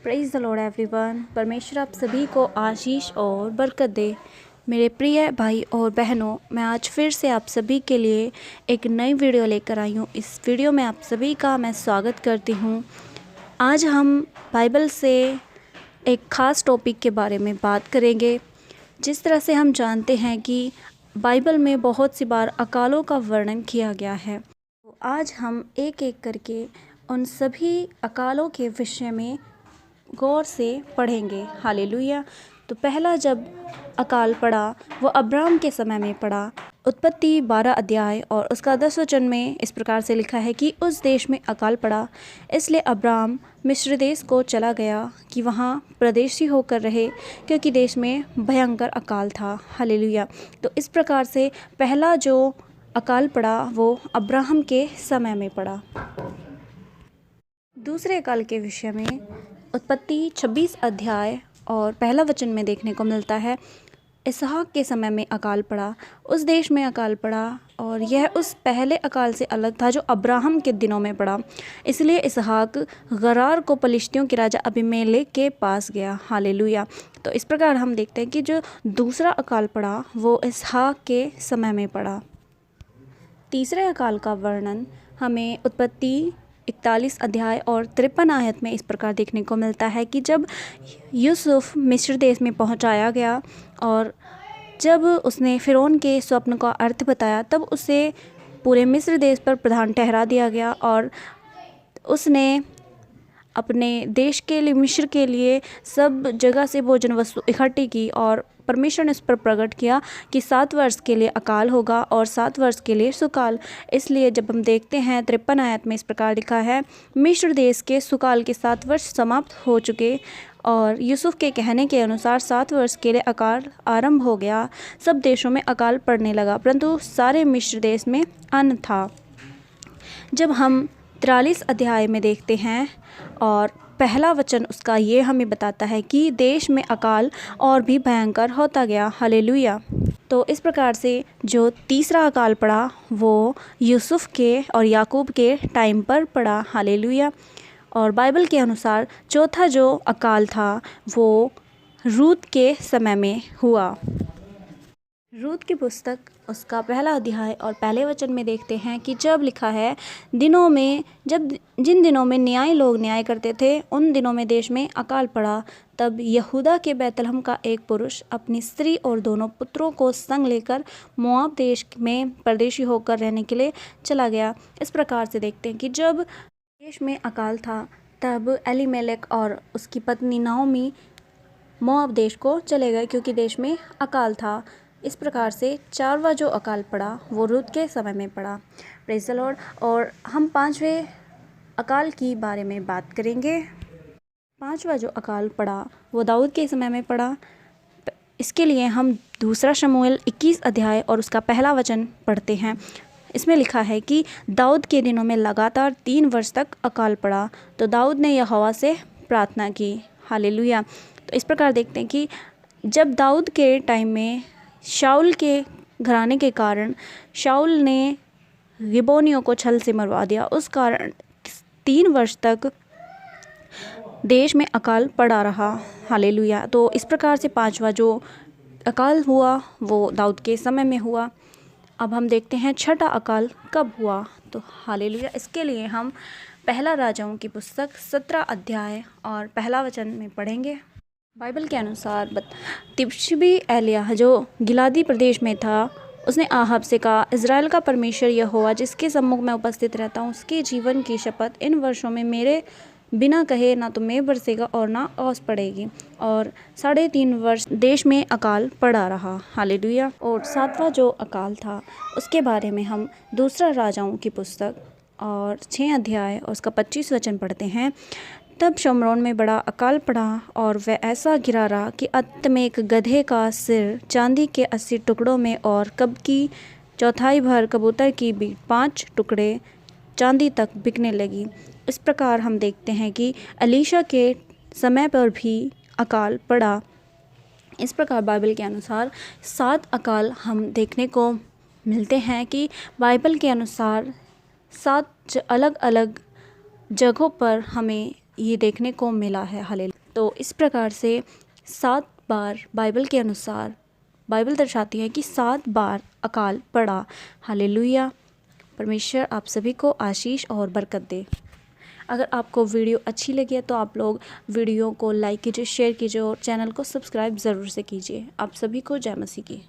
Praise the Lord everyone. परमेश्वर आप सभी को आशीष और बरकत दे। मेरे प्रिय भाई और बहनों, मैं आज फिर से आप सभी के लिए एक नई वीडियो लेकर आई हूँ। इस वीडियो में आप सभी का मैं स्वागत करती हूँ। आज हम बाइबल से एक ख़ास टॉपिक के बारे में बात करेंगे। जिस तरह से हम जानते हैं कि बाइबल में बहुत सी बार अकालों का वर्णन किया गया है, तो आज हम एक एक करके उन सभी अकालों के विषय में गौर से पढ़ेंगे। हालेलुया। तो पहला जब अकाल पड़ा वो अब्राहम के समय में पड़ा। उत्पत्ति 12 अध्याय और उसका 10 वचन में इस प्रकार से लिखा है कि उस देश में अकाल पड़ा, इसलिए अब्राहम मिस्र देश को चला गया कि वहाँ परदेशी होकर रहे, क्योंकि देश में भयंकर अकाल था। हालेलुया। तो इस प्रकार से पहला जो अकाल पड़ा वो अब्राहम के समय में पड़ा। दूसरे अकाल के विषय में उत्पत्ति 26 अध्याय और पहला वचन में देखने को मिलता है, इसहाक के समय में अकाल पड़ा, उस देश में अकाल पड़ा, और यह उस पहले अकाल से अलग था जो अब्राहम के दिनों में पड़ा। इसलिए इसहाक गरार को पलिश्तियों के राजा अबीमेलेक के पास गया। हालेलुया। तो इस प्रकार हम देखते हैं कि जो दूसरा अकाल पड़ा वो इसहाक के समय में पड़ा। तीसरे अकाल का वर्णन हमें उत्पत्ति 41 अध्याय और 53 आयत में इस प्रकार देखने को मिलता है कि जब यूसुफ मिस्र देश में पहुंचाया गया और जब उसने फ़िरौन के स्वप्न का अर्थ बताया, तब उसे पूरे मिस्र देश पर प्रधान ठहरा दिया गया और उसने अपने देश के लिए, मिस्र के लिए सब जगह से भोजन वस्तु इकट्ठी की और परमेश्वर ने उस पर प्रकट किया कि 7 वर्ष के लिए अकाल होगा और 7 वर्ष के लिए सुकाल। इसलिए जब हम देखते हैं 53 आयत में इस प्रकार लिखा है, मिस्र देश के सुकाल के 7 वर्ष समाप्त हो चुके और यूसुफ के कहने के अनुसार 7 वर्ष के लिए अकाल आरंभ हो गया। सब देशों में अकाल पड़ने लगा, परंतु सारे मिस्र देश में अन्न था। जब हम 43 अध्याय में देखते हैं और पहला वचन उसका ये हमें बताता है कि देश में अकाल और भी भयंकर होता गया। हालेलुया। तो इस प्रकार से जो तीसरा अकाल पड़ा वो यूसुफ के और याकूब के टाइम पर पड़ा। हालेलुया। और बाइबल के अनुसार चौथा जो अकाल था वो रूत के समय में हुआ। रूत की पुस्तक उसका पहला अध्याय और पहले वचन में देखते हैं कि जब लिखा है, दिनों में जिन दिनों में न्याय लोग न्याय करते थे, उन दिनों में देश में अकाल पड़ा। तब यहूदा के बैतलहम का एक पुरुष अपनी स्त्री और दोनों पुत्रों को संग लेकर मोआब देश में परदेशी होकर रहने के लिए चला गया। इस प्रकार से देखते हैं कि जब देश में अकाल था, तब एलीमेलेक और उसकी पत्नी नाओमी मोआब देश को चले गए, क्योंकि देश में अकाल था। इस प्रकार से चारवा जो अकाल पड़ा वो रूत के समय में पड़ा। Praise the Lord. और हम 5वें अकाल की बारे में बात करेंगे। 5वां जो अकाल पड़ा वो दाऊद के समय में पड़ा। इसके लिए हम दूसरा शमूएल 21 अध्याय और उसका पहला वचन पढ़ते हैं। इसमें लिखा है कि दाऊद के दिनों में लगातार 3 वर्ष तक अकाल पड़ा, तो दाऊद ने यहोवा से प्रार्थना की। हालेलुया। तो इस प्रकार देखते हैं कि जब दाऊद के टाइम में शाऊल के घराने के कारण शाऊल ने गिबोनियों को छल से मरवा दिया, उस कारण 3 वर्ष तक देश में अकाल पड़ा रहा। हालेलुया। तो इस प्रकार से 5वां जो अकाल हुआ वो दाऊद के समय में हुआ। अब हम देखते हैं छठा अकाल कब हुआ। तो हालेलुया। इसके लिए हम पहला राजाओं की पुस्तक 17 अध्याय और पहला वचन में पढ़ेंगे। बाइबल के अनुसार तिब्शी एलिय्याह जो गिलादी प्रदेश में था, उसने आहाब से कहा, इज़राइल का परमेश्वर यहोवा जिसके सम्मुख मैं उपस्थित रहता हूँ, उसके जीवन की शपथ, इन वर्षों में मेरे बिना कहे ना तो मेघ बरसेगा और ना ओस पड़ेगी। और 3.5 वर्ष देश में अकाल पड़ा रहा। हालेलुया। और 7वां जो अकाल था उसके बारे में हम दूसरा राजाओं की पुस्तक और 6 अध्याय और उसका 25 वचन पढ़ते हैं। तब शमरोन में बड़ा अकाल पड़ा और वह ऐसा गिरा रहा कि अंत में एक गधे का सिर चांदी के 80 टुकड़ों में और कब की चौथाई भर कबूतर की भी 5 टुकड़े चांदी तक बिकने लगी। इस प्रकार हम देखते हैं कि एलीशा के समय पर भी अकाल पड़ा। इस प्रकार बाइबल के अनुसार 7 अकाल हम देखने को मिलते हैं कि बाइबल के अनुसार 7 अलग अलग जगहों पर हमें ये देखने को मिला है। हालेलुया। तो इस प्रकार से 7 बार बाइबल के अनुसार बाइबल दर्शाती है कि 7 बार अकाल पड़ा। हालेलुया। परमेश्वर आप सभी को आशीष और बरकत दे। अगर आपको वीडियो अच्छी लगी है तो आप लोग वीडियो को लाइक कीजिए, शेयर कीजिए और चैनल को सब्सक्राइब ज़रूर से कीजिए। आप सभी को जय मसीह की।